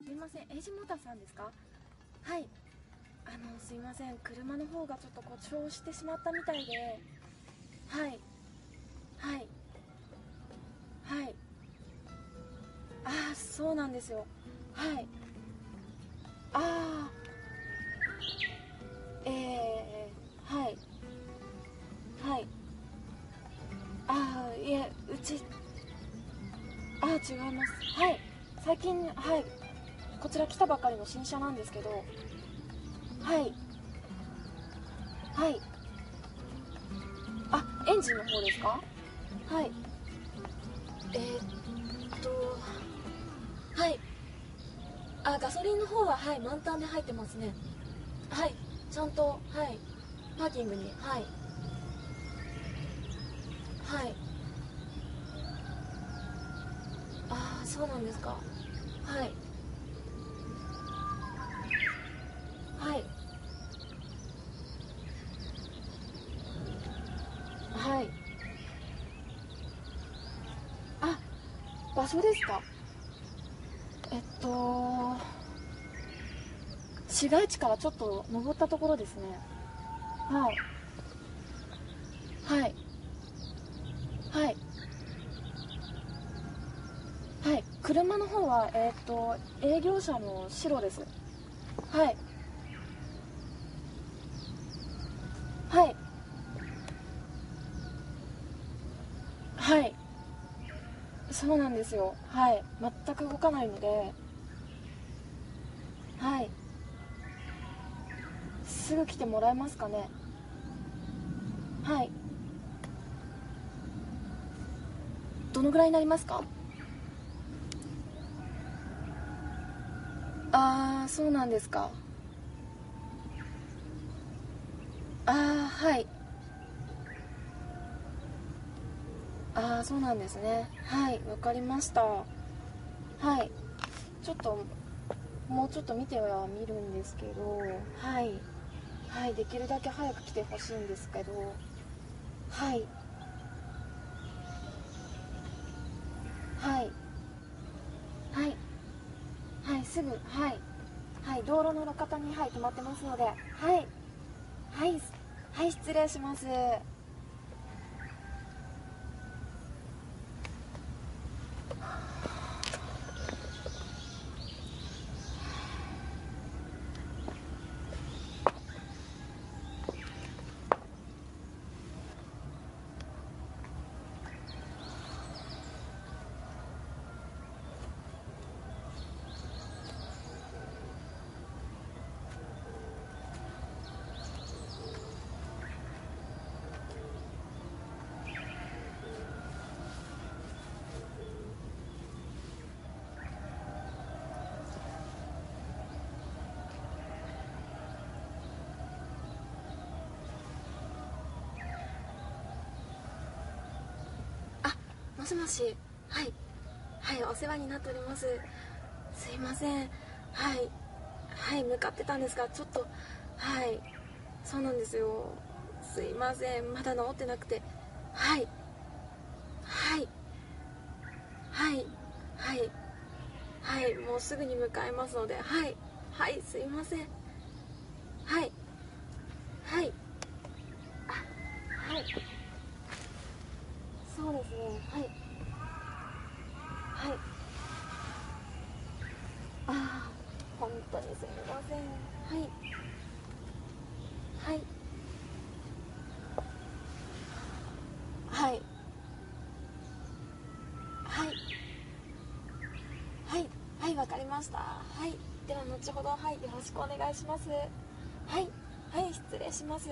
すいません、エイジモーターさんですか？はい、すいません、車の方がちょっと故障してしまったみたいで。はいはいはい。ああ、そうなんですよ。はい。ああ、はいはい。ああ、いえ、うち、ああ、違います。はい、最近、はい、こちら来たばかりの新車なんですけど。はいはい。あ、エンジンの方ですか？はい。えー、っとはい。あ、ガソリンの方は、はい、満タンで入ってますね。はい、ちゃんと、はい、パーキングに、はいはい。ああ、そうなんですか。はいはいはい。あ、場所ですか？えっと市街地からちょっと登ったところですね。はいはいはいはい。車の方は営業車の白です。はいはいはい。そうなんですよ。はい、全く動かないので。はい、すぐ来てもらえますかね？はい。どのぐらいになりますか？ああ、そうなんですか。ああ、はい。ああ、そうなんですね。はい、わかりました。はい、ちょっともうちょっと見てはみるんですけど。はいはい、できるだけ早く来てほしいんですけど。はいはいはいはい、すぐ、はいはい、道路の路肩に、はい、止まってますので。はいはいはい、失礼します。あ、もしもし。はいはい、お世話になっております。すいません。はいはい、向かってたんですが、ちょっと、はい、そうなんですよ。すいません、まだ治ってなくて。はいはいはいはいはい、もうすぐに向かいますので。はいはいすいません。はいはいはい、そうですね。はいはい。ああ、本当にすみません。はいはいはいはいはいはい、わかりました。はい、では後ほど、はい、よろしくお願いします。はいはい、失礼します。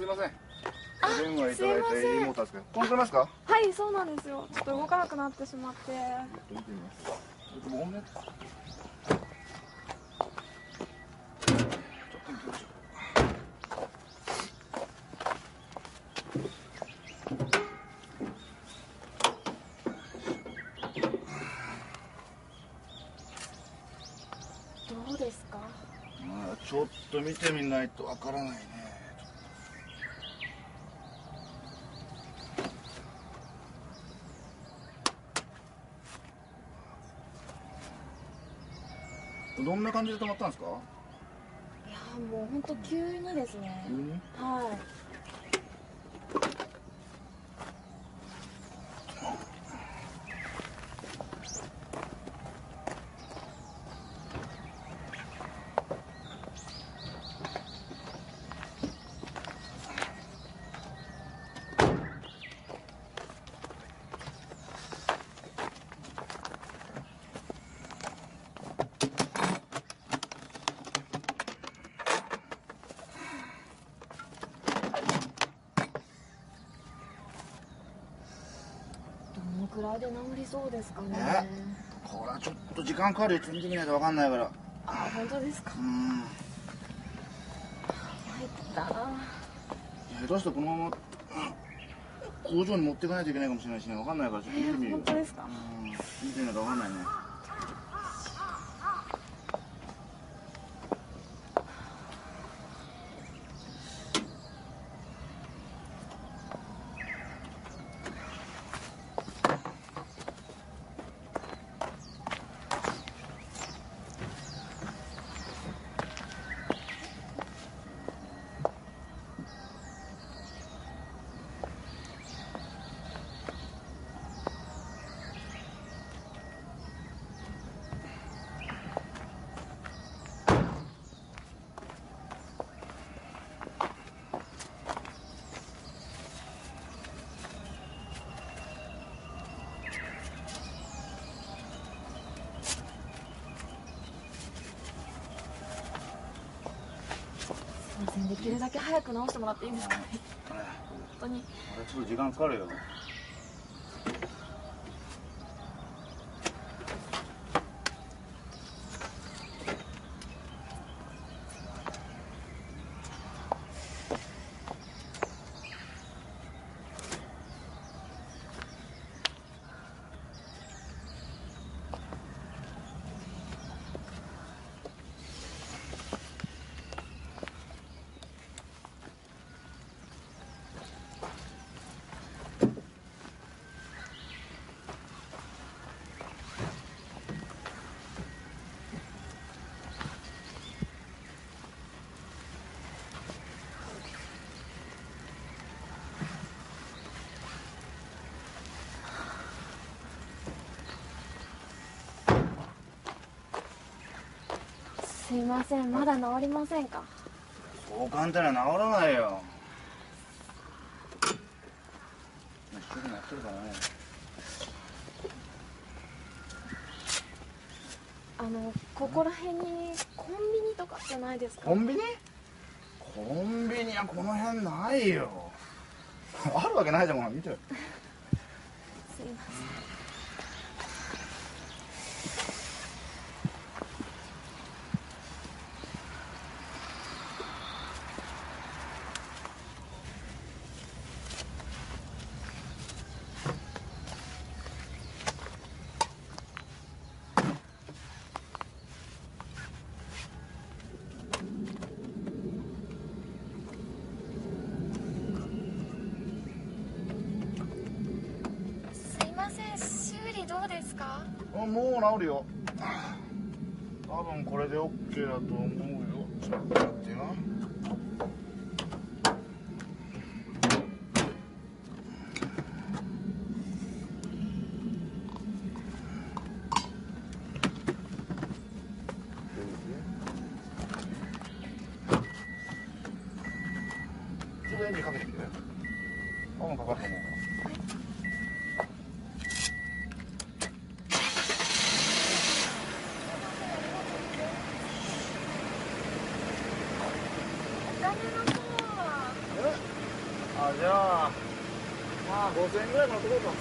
すいません。お電話いただいた AD モーターですけど、飛んでますか？はい、そうなんですよ。ちょっと動かなくなってしまって。見てみます。もうね。ちょっと見てみましょう。どうですか？まあちょっと見てみないとわからないね。どんな感じで止まったんですか？いやもう本当急にですね。急に？はい。どのくらいで治りそうですかね。これはちょっと時間かかるよ。見てみないとわかんないから。あ、本当ですか。参ったな。下手してこのまま工場に持っていかないといけないかもしれないしね。わかんないからちょっと見てみるよ。本当ですか。見てみないとわかんないね。できるだけ早く直してもらっていいですかね。本当に。あれちょっと時間かかるよ。すいません、まだ治りませんか？そう簡単には治らないよ。一生懸命やってるからね。ここら辺にコンビニとかってないですか？コンビニはこの辺ないよ。あるわけないじゃん。ほら見てよ。すいません。どうですか？もう治るよ。多分これで OK だと思うよ。ちょっと待ってよ。ちょっとエンジンかけてみて。多分かかると思うから。お金の方は？じゃあまあ5000円ぐらいのところか。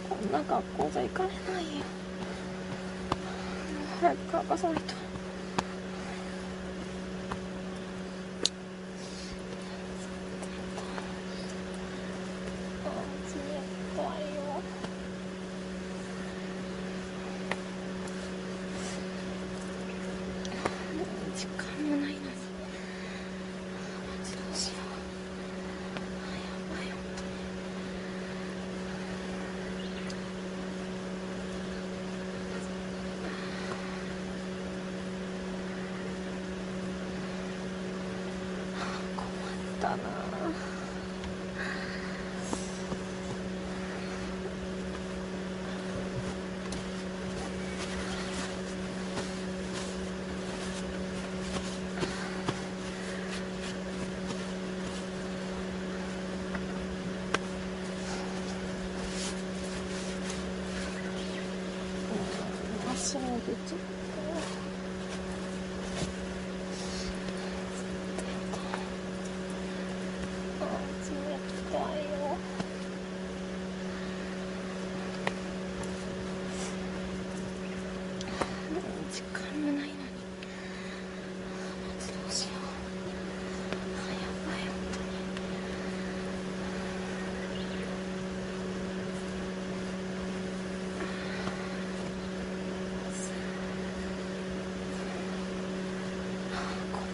こんな学校じゃ行かれないよ。早く乾かさないと。冷たいよ。時間もないのに。マジどうしよう。やばいよ。困ったな。足も出ちゃった。冷たいよ。時間もないのに。マジどうしよう。やばいよ。困っ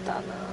たな。